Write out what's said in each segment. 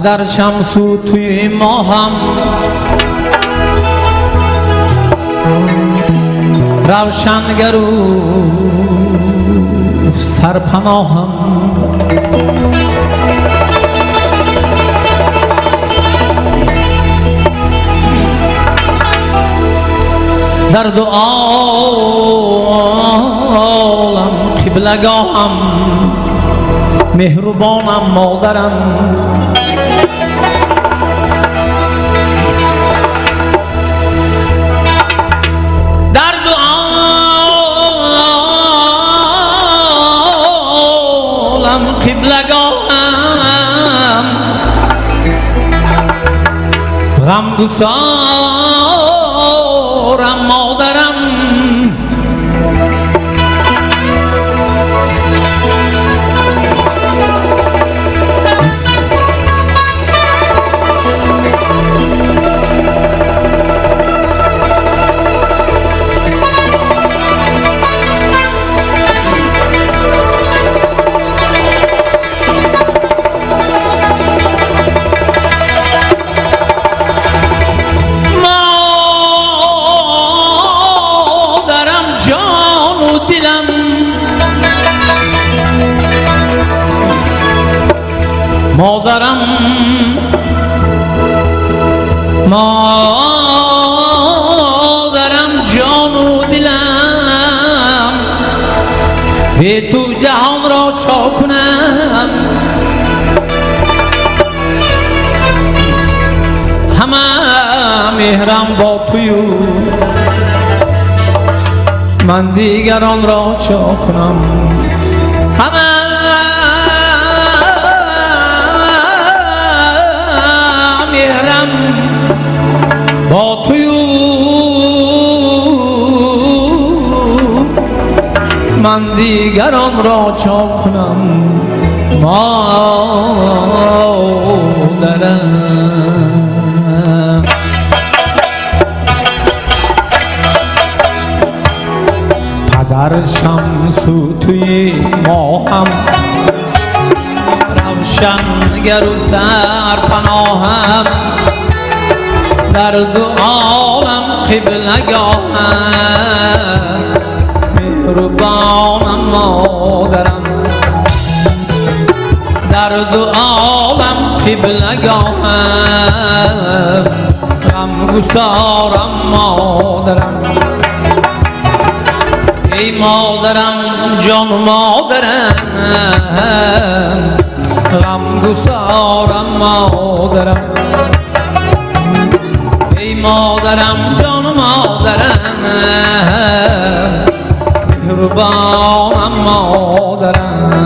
پدر شمسو توی ما هم روشنگر و سرپناهم در دو عالم قبلگاهم مهربانم مادرم در دو عالم قبلگاهم غمگسارم مادرم مادرم جان و دلم به تو جهان را چا کنم همه مهرم با توی من دیگران را چا کنم همه با توی من دیگران را چا کنم مادرم پدر شمسو توی ما هم روشنگر و سرپناهم در دو عالم قبلگاهم مهربانم مادرم در دو عالم قبلگاهم غمگسارم مادرم ای مادرم جان مادرم غمگسارم مادرم ای مادرم جان مادرم مهربانم مادرم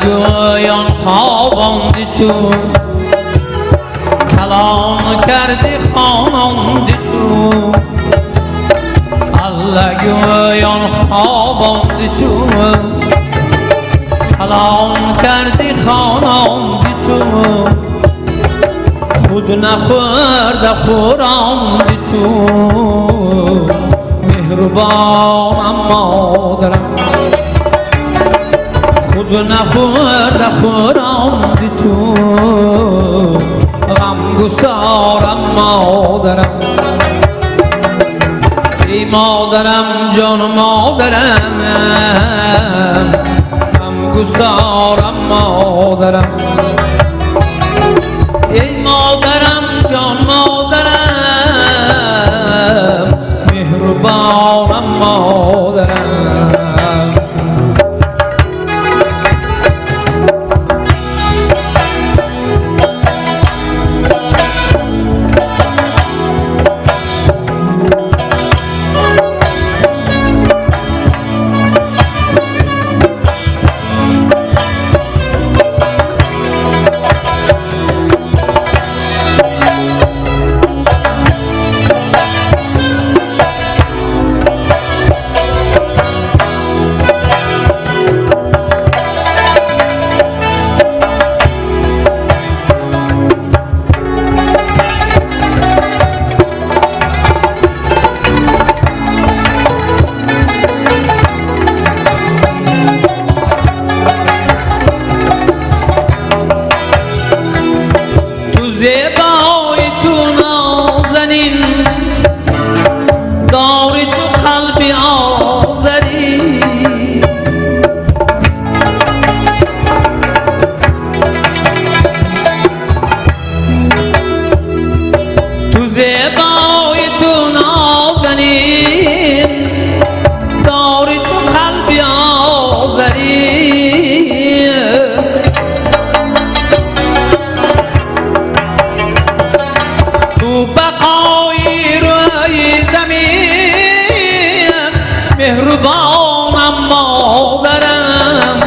گویان خواباندی تو کلام کردی خواناندی تو الله گویان خواباندی تو کلام کردی خواناندی تو خود نخورده خوراندی تو مهربانم مادرم خود نخورده خوراندی تو غمگسارم مادرم ای مادرم جان مادرم غمگسارم مادرم ای مادرم جان مادرم مهربانم مادرم mehrubonam modaram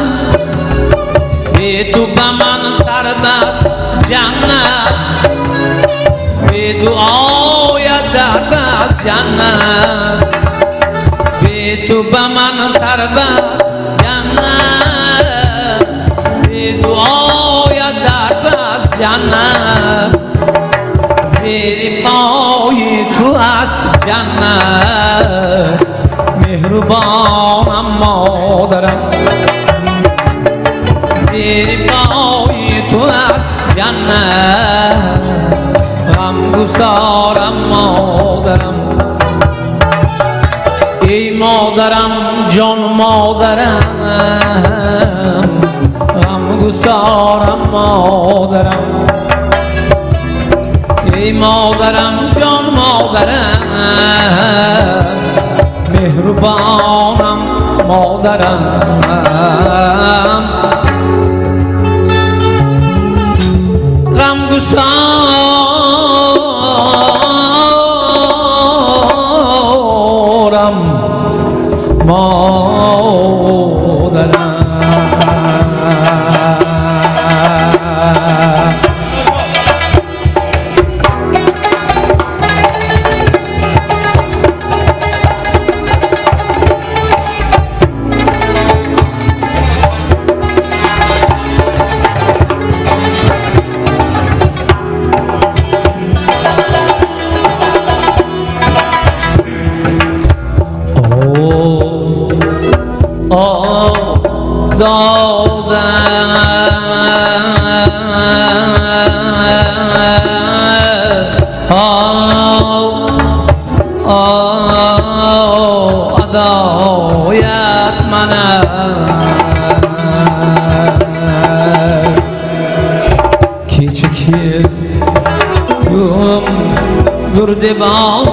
betubaman sarbast jannat beduoya darbast jannat betubaman sarbast jannat beduoya darbast jannat zeri poyi tu ast jannat mehrubonam modaram zeri poyi tu ast jannat g'amgusoram modaram ey modaram jon modaram g'amgusoram modaram ey modaram jon modaram mehrubonam modaram g'amgusoram modaram adoyat mana kecha kelgum durdebon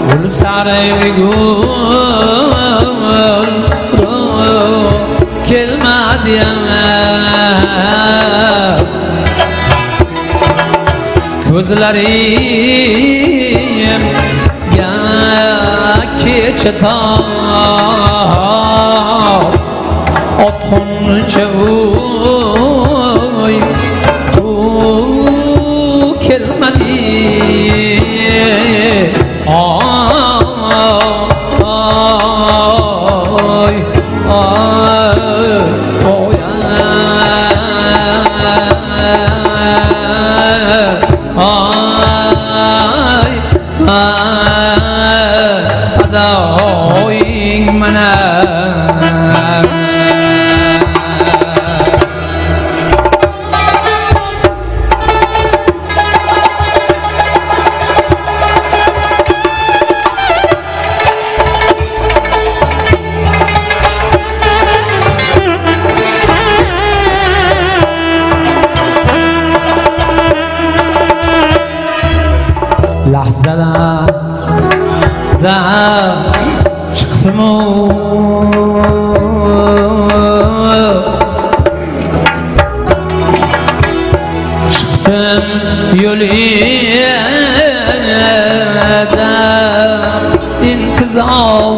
gul sarigul kelmadi ko'zlarim kecha tor otxoncha uy kelmadi adoying mana lahzalar zar chiqdimu chiqdim yo'lida intizor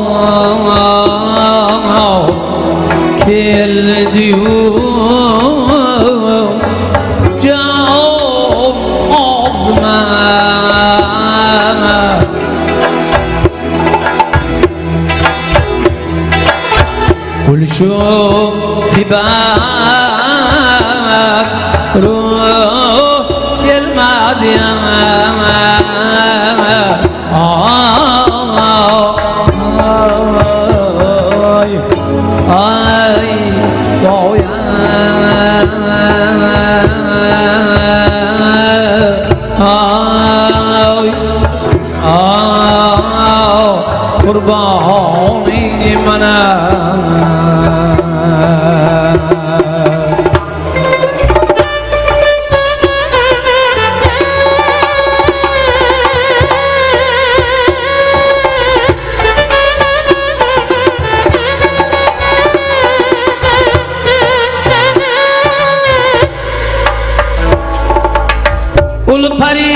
keldi-yu jon og'zima Gulshu hibat ruh kelmadi ay boya qurboning mana ul parivan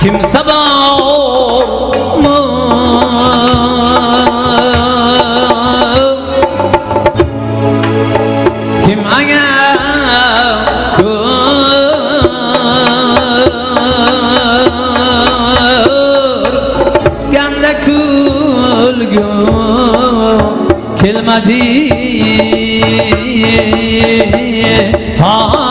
kim sabah kim agar ganda kulgun kelmadi ha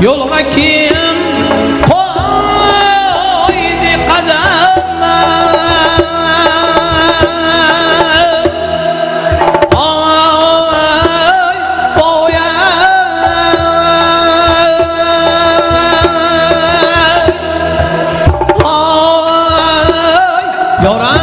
yoluna kim koydu kadem ay boya ay yoran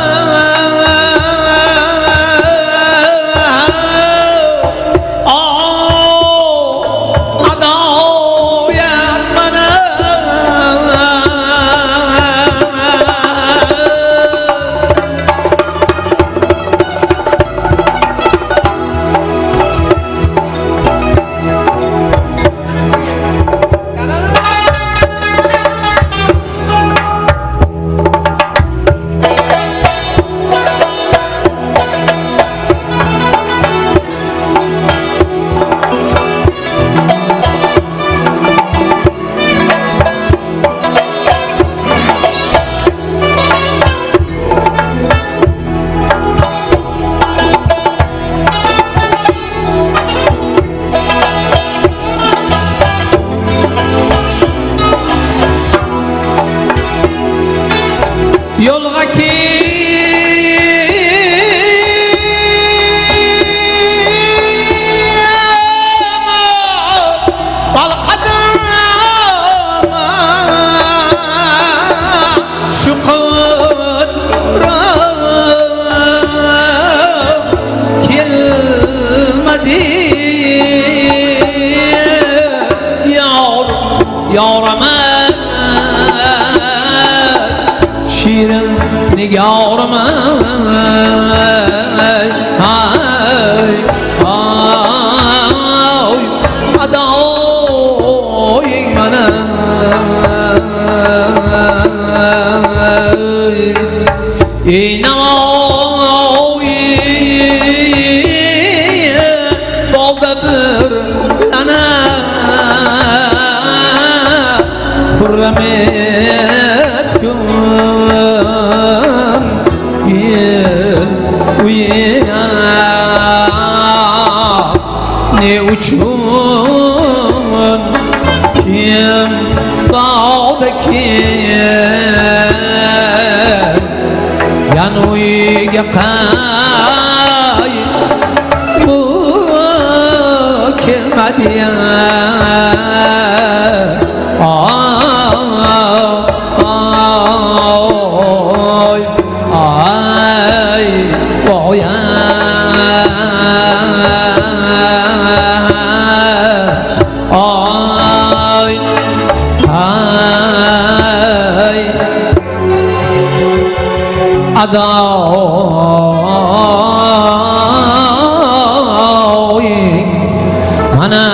yolga al qadama şu qadra kelmadi yorama şirin nigarım ay ay adoying mana ey namoyi bolda bir lana hurmet kun ne uchun kim bog'daki yanuyga qay bu kelmadi ya adoying mana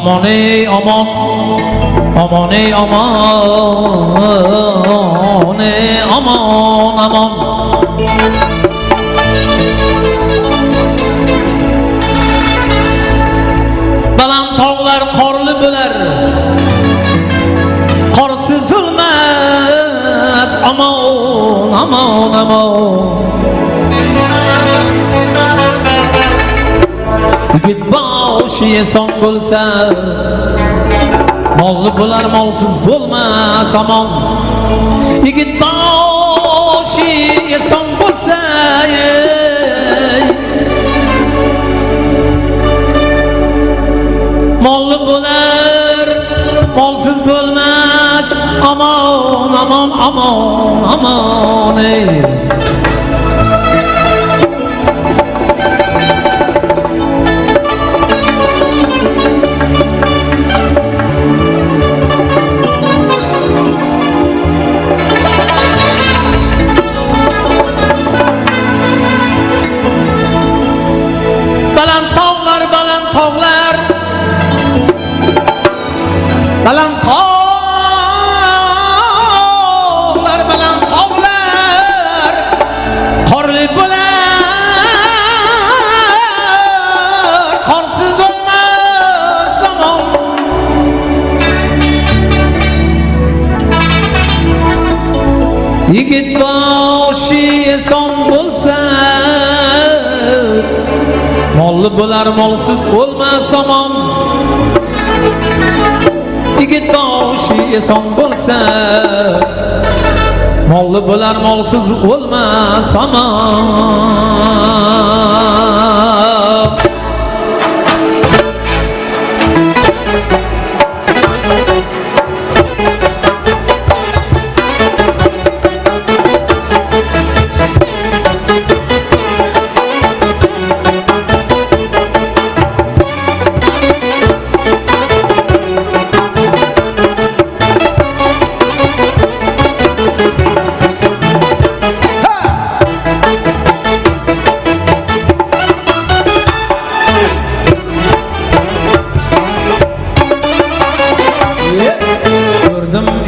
Amane aman, amane amane aman aman. Baland tog'lar qorli bo'lar, qorsiz zulmas aman aman aman. Yigit boshi eson bo'lsa, molli bo'lar, molsiz bo'lmas amon. Yigit boshi eson bo'lsa, molli bo'lar, molsiz bo'lmas amon amon amon amon. Baland tog'lar, baland tog'lar, qorli bo'lar, qorsiz bo'lmas zamon. Yigit boshi eson bo'lsa, molli bo'lar, molsiz bo'lmas zamon. Yigit boshi eson bo'lsa, molli bo'lar, molsiz bo'lmas amon.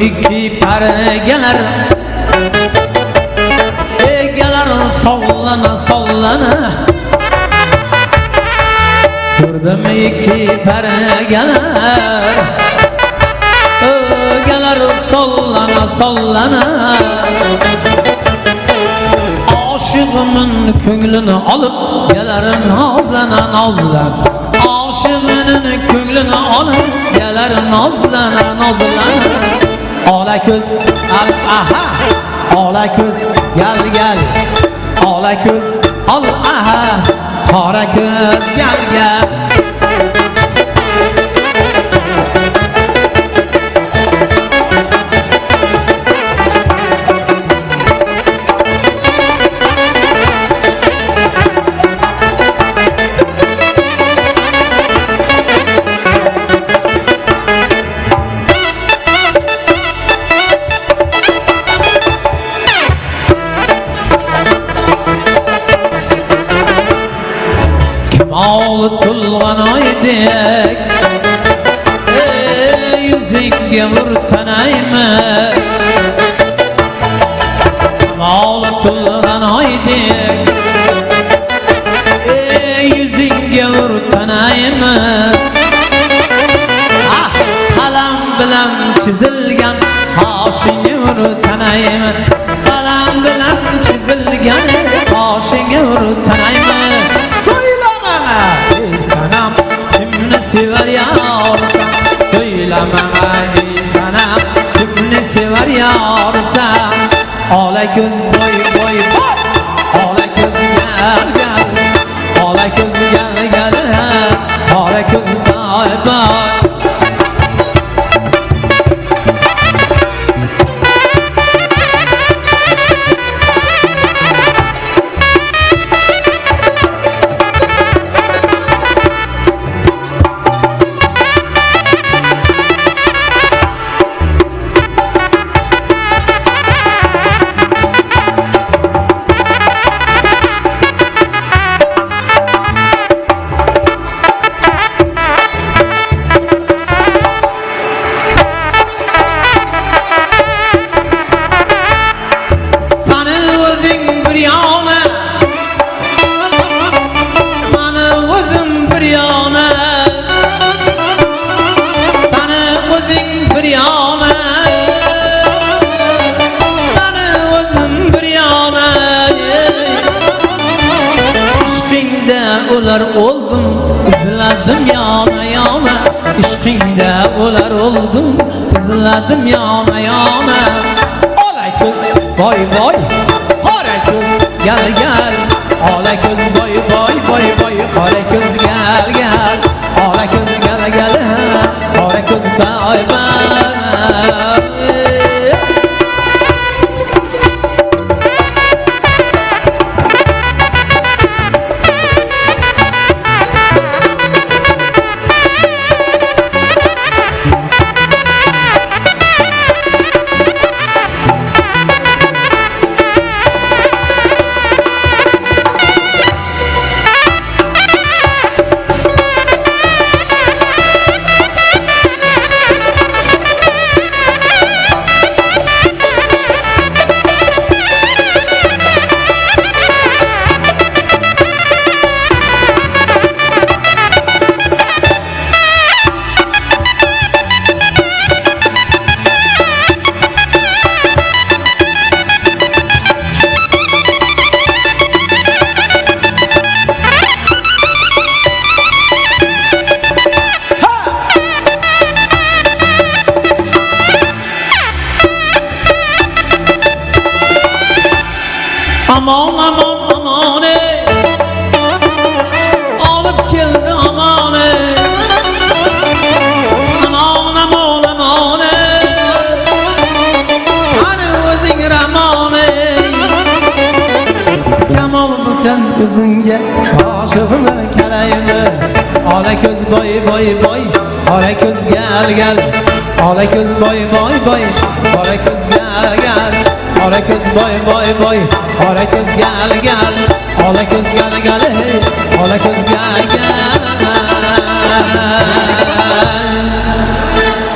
İki pergeler, egeler sallana sallana. Gördüm iki pergeler, egeler sallana sallana. Aşığımın köngülünü alıp geler nazlana nazlan. Aşığının köngülünü alıp geler nazlana nazlana. Ola ko'z al aha, ola ko'z gel gel, ola ko'z al aha, qora ko'z gel gel. Mol tulg'an oydek, yuzingga murtanaymi. Mol tulg'an oydek, yuzingga murtanaymi. Qalam bilan chizilgan qoshingga murtanaymi. Qalam bilan chizilgan qoshingga murtanaymi. Sanam kimni sevar diyemem ey sana kimni sever yarsam ola ko'z boy boy boy ola ko'z gel gel ola ko'z gel gel ola ko'z boy boy Olar oldum, izladim yana yana İşkinde olar oldum, izladim yana yana Ola ko'z boy boy, qora ko'z gel gel Ola ko'z boy boy boy boy, qora ko'z gel gel Ola ko'z gel gel, qora ko'z boy boy Aman aman aman ey Alıp geldi aman ey Aman aman aman ey Hani özün raman ey Yamal buken özünge aşığımı keleyimi Ola ko'z boy boy boy Ola ko'z gel gel Ola ko'z boy boy boy Ola ko'z gel gel Ola ko'z boy boy boy Ola ko'z gel gel Ola ko'z gel gel Ola ko'z gel gel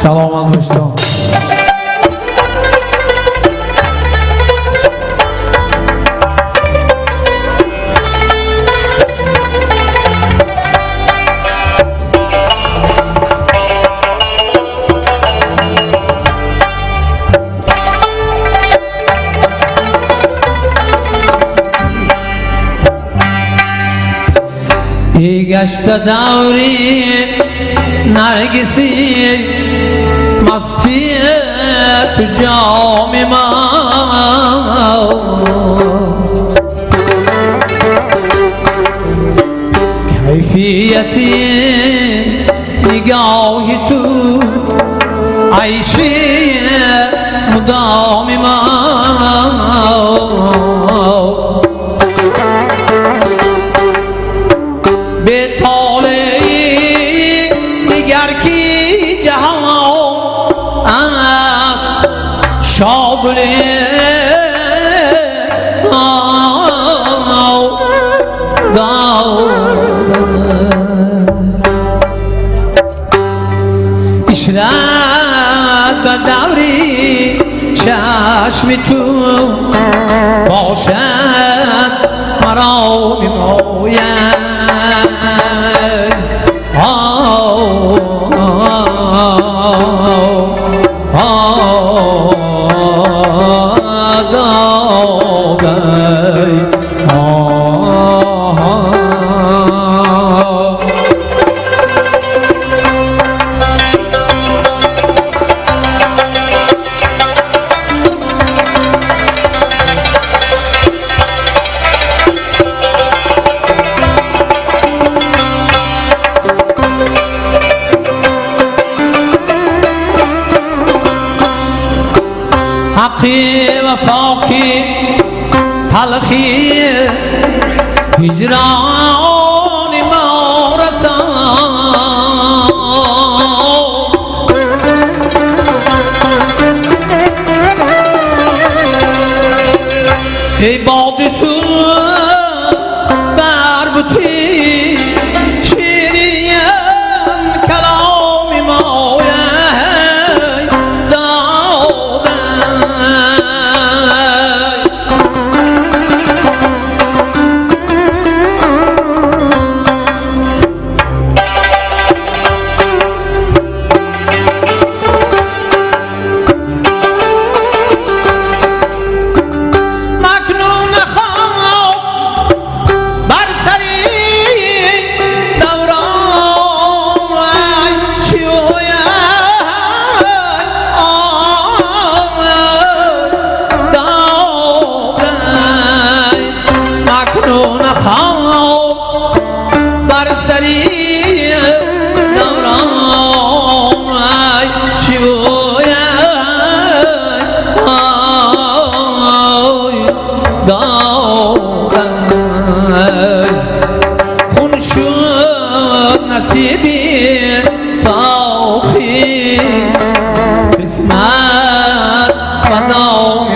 Salomat bo'ling گشت دوری نرگسی مستی تو جام ما کیفیتی نگاهی تو عیشی مدام ما شابلی اشرت به دوری چشم تو باشد مرا میماید حقی و فاقی تلخی هجران ما رسان ای باد سوز بر بوتی شیرین کلام ما نصیبی ساخی قسمت و نام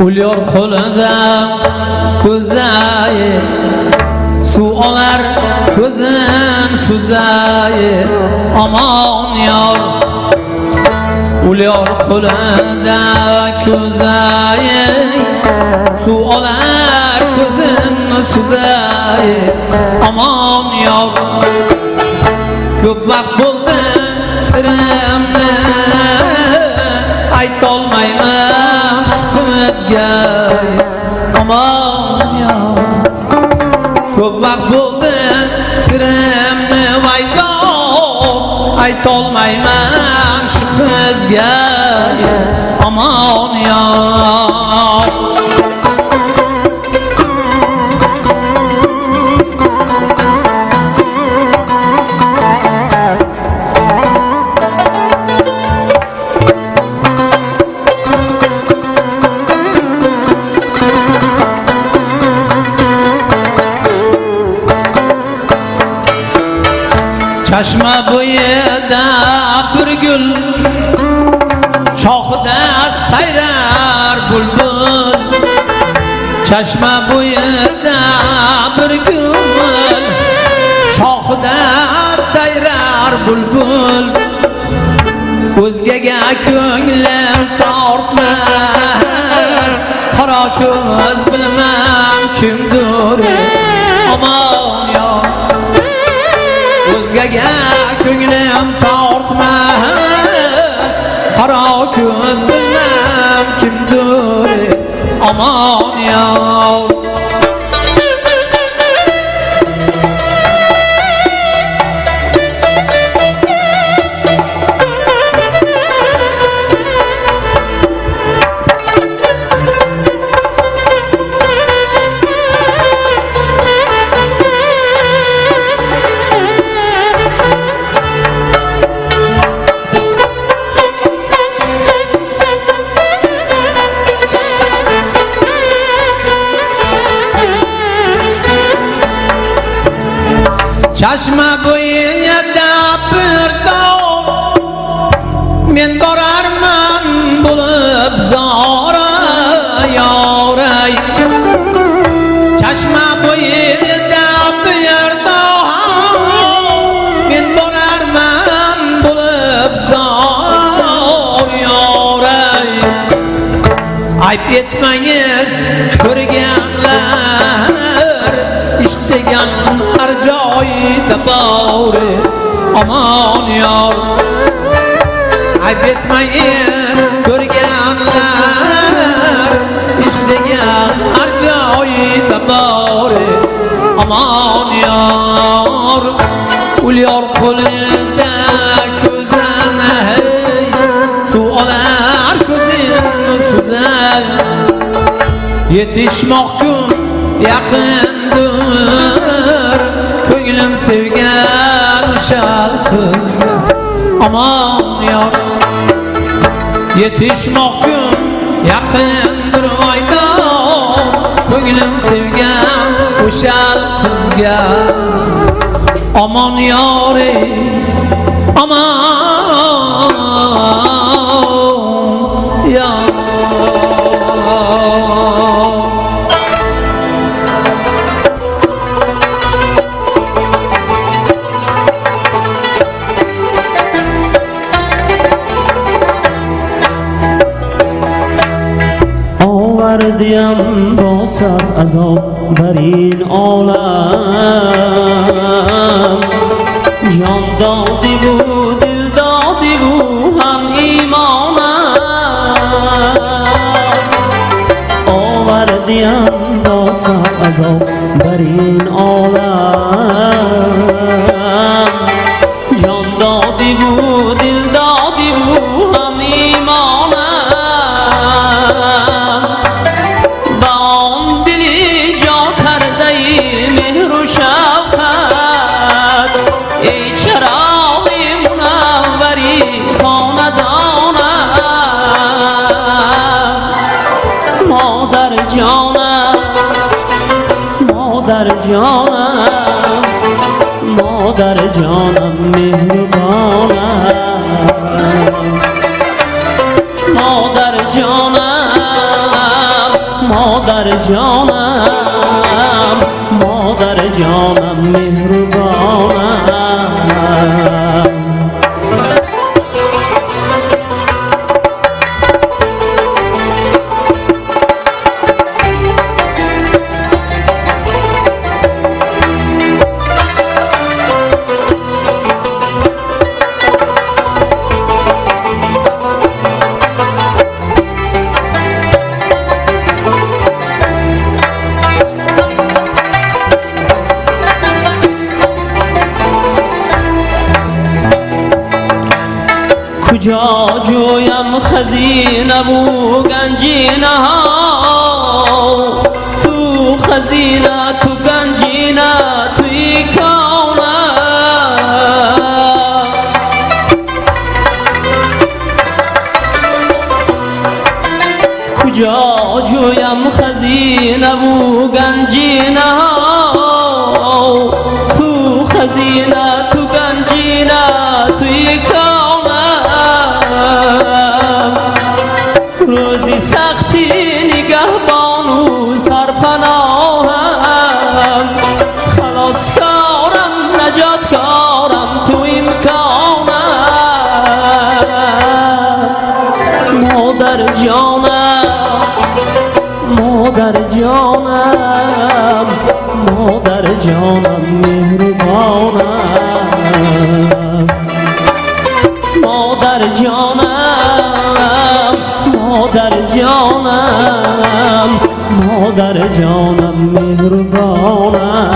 Uluyor qo'lida ko'zay suv olar ko'zin suzay aman yor Uluyor qo'lida ko'zay suv olar ko'zin suzay aman yor ko'p vaqt bo'ldi sirimni aytolmayman aman ya ko'p vaqt bo'ldi sirimni aytolmayman shu qizga aman ya Çeşme bo'yida bir gul shoxida sayrar bulbul Çeşme bo'yida bir gul shoxida sayrar bulbul o'zgaga ko'nglim tortmas qora ko'z bilmam kimdir aman yo o'zgaga ko'nglim tortmas qaro ko'z bilmam kimdir aman yo Çeşme bo'yida bir tog' men borarman bo'lib zora yoray Çeşme bo'yida bir tog' ayb etmaysiz ko'rganlar istagan har joyda bor aman yor ayb etmaysiz ko'rganlar istagan har joyda bor aman yor ul yor qo'lida ko'zini suv olar ko'zini suzar yetishmoq kun yaqindir ko'nglim sevgan shal qizga aman yor yetishmoq kun yaqindir voydon ko'nglim sevgan o'shal qizga aman yore aman ya Diyam bosar azob barin olam jon dodi bu dil dodi bu ham imonam ovardiyam bosar azob barin olam jon dodi bu dil dodi bu ham imonam مادر جانم مهربانم مادر جانم مادر جانم مادر جانم مهربانم کجا جویم خزینه و گنجینه ها تو خزینه تو گنجینه توی کونه کجا جویم خزینه و گنجینه ها تو خزینه تو گنجینه توی کونه روزی سختی نگهبان و سرپناهم خلاصکارم نجاتکارم تو امکانم مادر جانم مادر جانم مادر جانم مهربانم مادر جانم مادر جانم مادر جانم مهربانم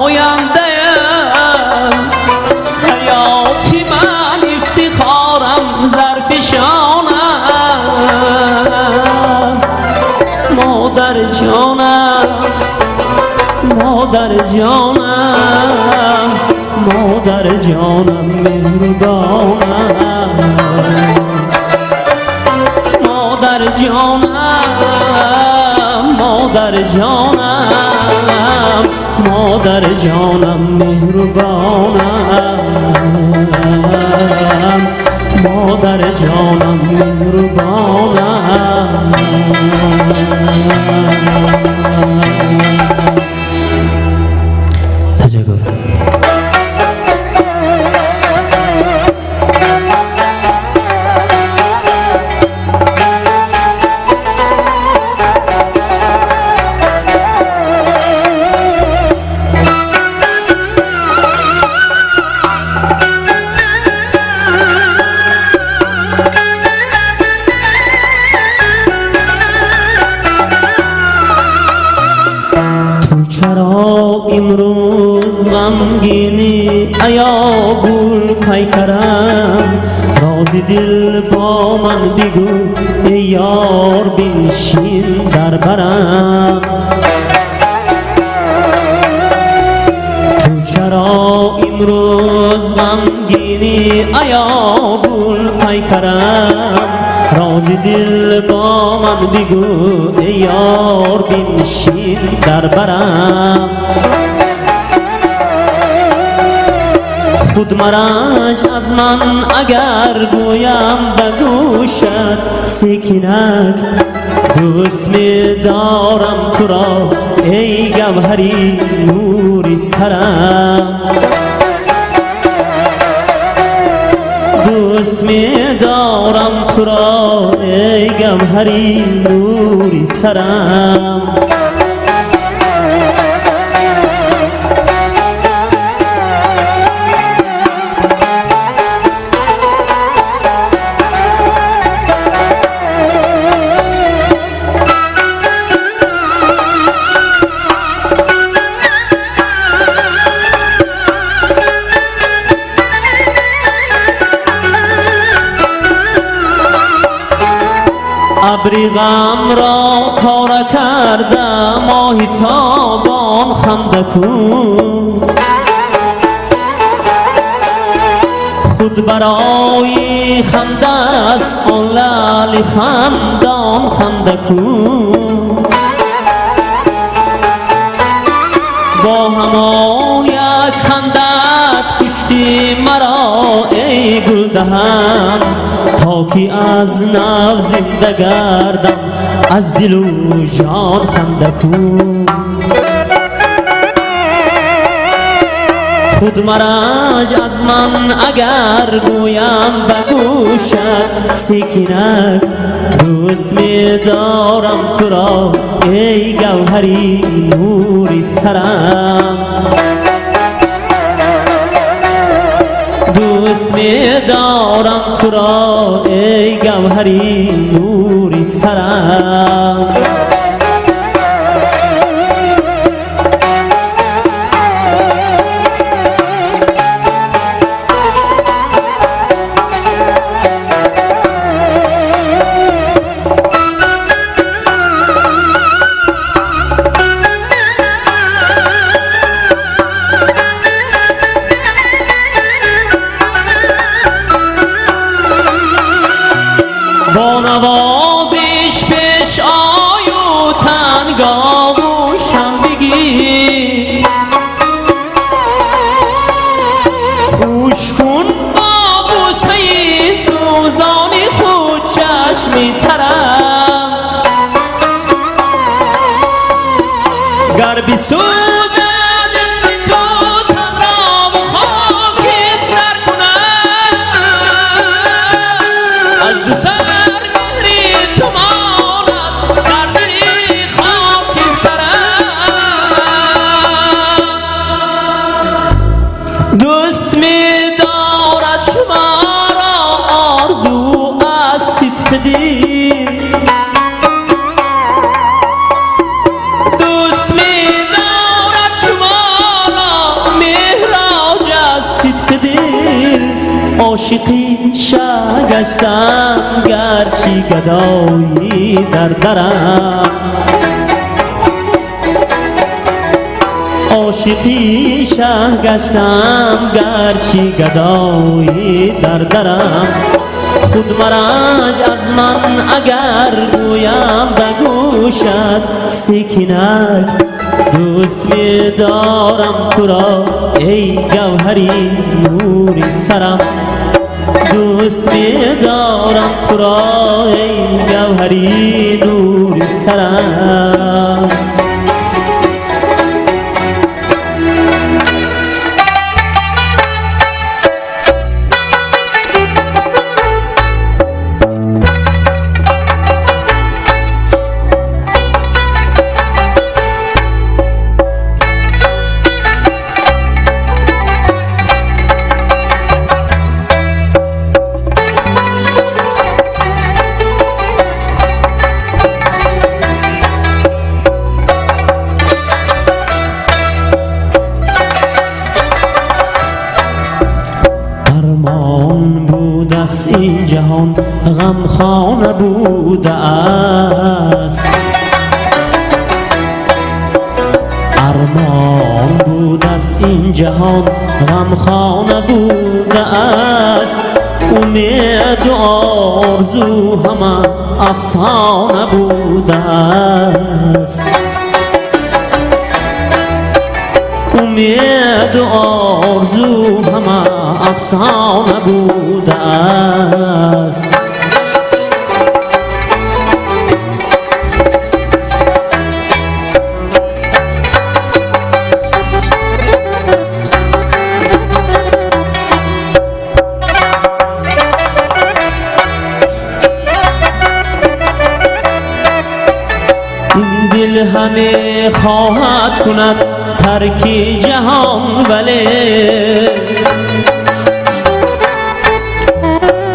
آینده‌ام حیاتی من افتخارم ظرفشانم مادر جانم مادر جانم مادر جانم مهربانم مادر جانم مادر جانم مادر جانم مهربانم مادر جانم مهربانم تشکر امروز غمگینی ایا گل پیکرم راز دل با من بگو ای یار بنشین در برم تو چرا امروز غمگینی ایا گل پیکرم راز دل با من بگو ای یار بنشین در برم خود مرنج از من اگر گویم به گوشت سکینک دوست می دارم تو را ای گوهری نوری سرم دوست می دارم تو را ای گوهری نوری سرم ابری غم را پاره کرده ماهی تابان خنده کن خود برای خنده است آن لعل خندان خنده کن با همان یک خندت کشتی مرا ای گل دهن تا که از نو زنده گردم از دل و جان خنده کن خود مرنج از من اگر گویم به گوشت سکینک دوست می دارم تو را ای گوهری نوری سرم دوست می دارم تو را ای گوهری نوری سرم با نوازش پیش آیو تنگاوشم بگی خوش کن با بوسه سوزانی خود چشمی ترم گر بسوزدش تو تن را و خاکستر کنم از دو سر مهری عاشقی گشتم گرچه گدایی در درم عاشقی گشتم گرچه گدایی در درم خود مرنج از من اگر گویم به گوشت سکینک دوست می دارم تو را ای گوهری نور سرم دوست می دارم تو را ای گوهری نور سرم این جهان غمخانه بوده است ارمان بود است این جهان غمخانه بوده است امید و آرزو همه افسانه بوده است امید و آرزو همه افسانه بوده است این دل همه خواهد کند ترک جهان ولی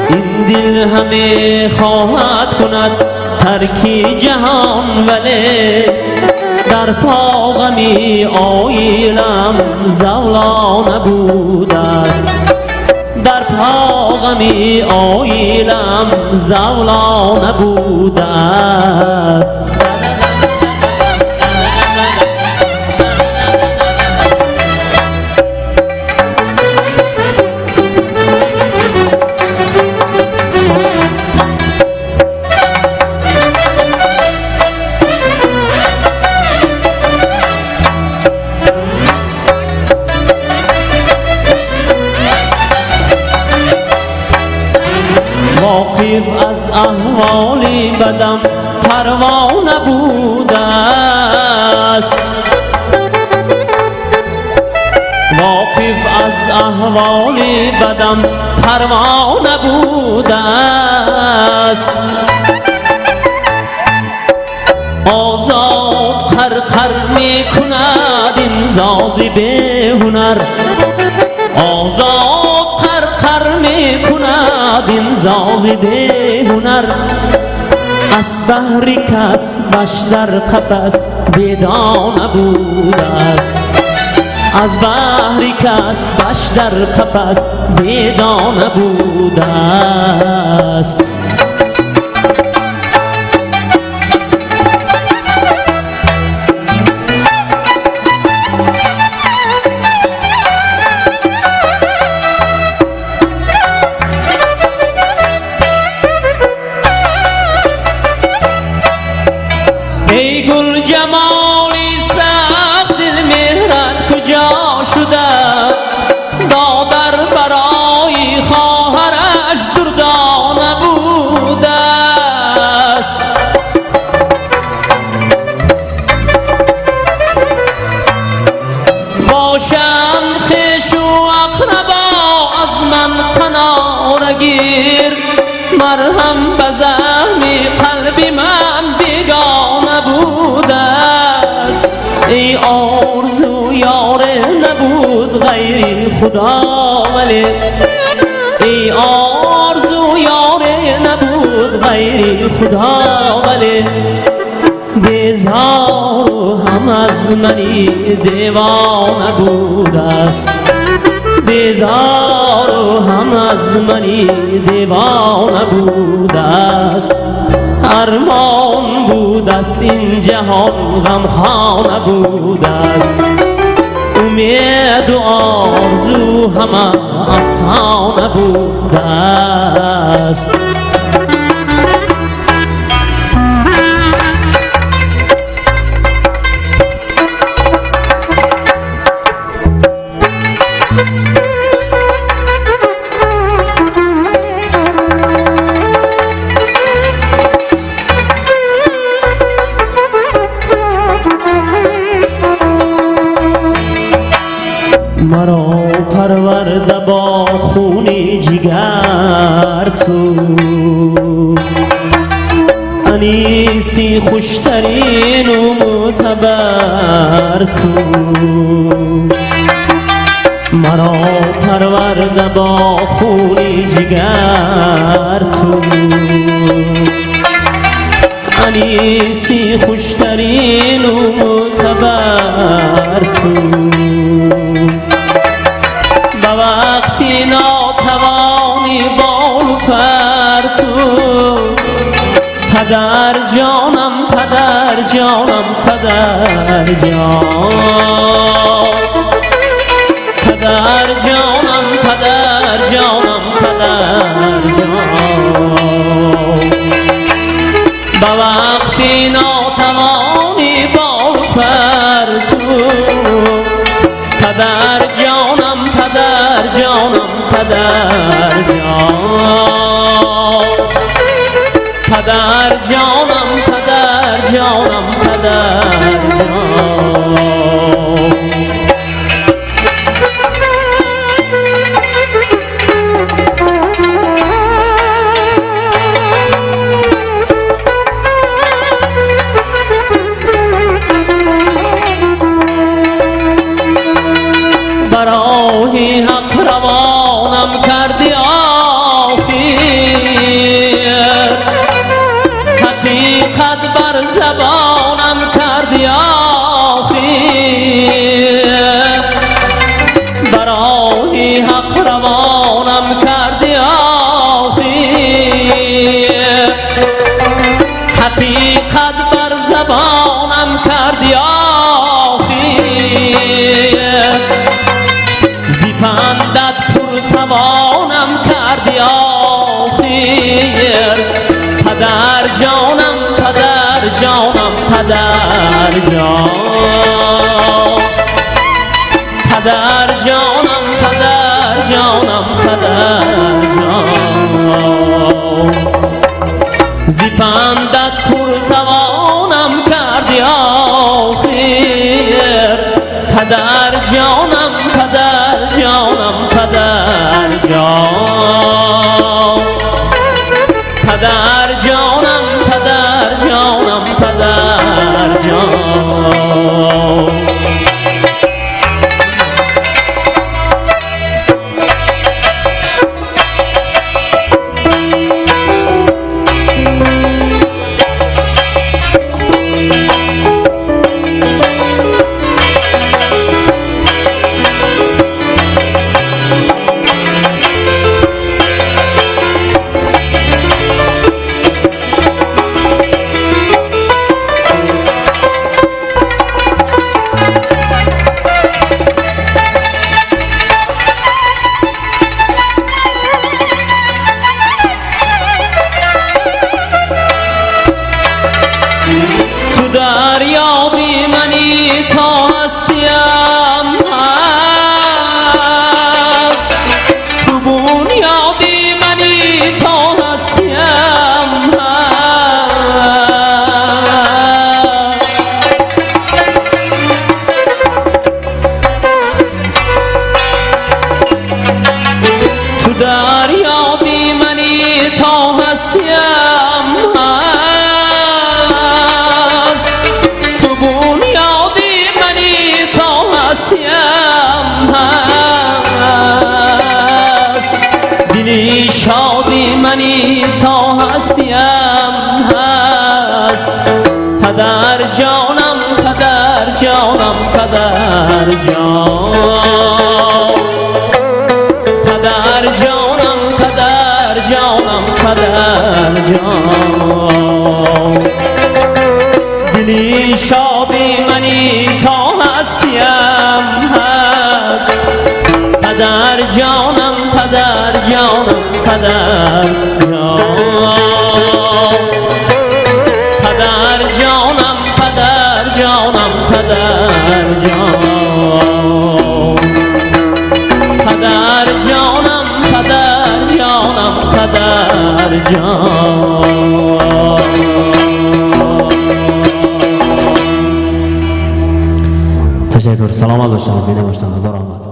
این دل همه خواهد کند ترک جهان ولی در پا غمی آیلم زولانه بوده است در پا غمی آیلم زولانه بوده است واقف از احوال بدم پروانه بوده است واقف از احوال بدم پروانه بوده است آزاد قرقر می کند این زاغ به هنر آزاد قرقر می کند این زاغ به هنر از بهر کس بش در قفس بدانه بوده است از بهر کس بش در قفس بدانه بوده است ای گل جمالی سخت دل مهرت کجا شده دادر برای خواهرش دردانه بوده است باشند خویش و اقربا از من قناعه گیر مرهم به زخم قلب من بیگانه بوده است ای آرزو یار نبود غیر خدا ولی ای آرزو یار نبود غیر خدا ولی بیزار هم از منی دیوانه بوده است بیزار هم از از منی دیوانه بوده است ارمان بوده است این جهان غمخانه بوده است امید و آرزو همه افسانه بوده است مرا پرورده با خونی جگر تو انیسی خوشترین و معتبر تو مرا پرورده با خونی جگر تو انیسی خوشترین و معتبر تو وقتی ناتوانی بال پر تو پدر جانم پدر جانم پدر جان پدر جانم پدر جانم پدر جان با وقتی ناتوانی بال پر تو پدر جانم پدر جانم پدر جان پدر جانم پدر جانم پدر جان برای حق روانم کردی آخر حقیقت بر زبانم کردی آخر برای حق روانم کردی آخر حقیقت بر زبانم کردی آخر زیپندت پر توانم کردی آخر پدر جانم پدر جانم پدر جان پدر جانم پدر جانم پدر جان زیپندت پر توانم کردی آخر پدر جانم پدر جانم پدر جان پدر جانم پدر جانم پدر جان دریا بی منی تا هستیم هست تو بنیادی منی تا هستیم هست تو دریا بی منی تا هستیم هست تو بنیادی منی تا هستیم هست دلی شادی منی تا هستیم هست پدر جانم پدر جانم پدر جان پدر جانم پدر جان دلی شادی منی تا هستیم هست پدر جانم پدر جانم پدر جان پدر جانم پدر جانم پدر جان پدر جانم پدر جانم پدر جان تشکر سلامت باشتم زنده باشتم هزار رحمت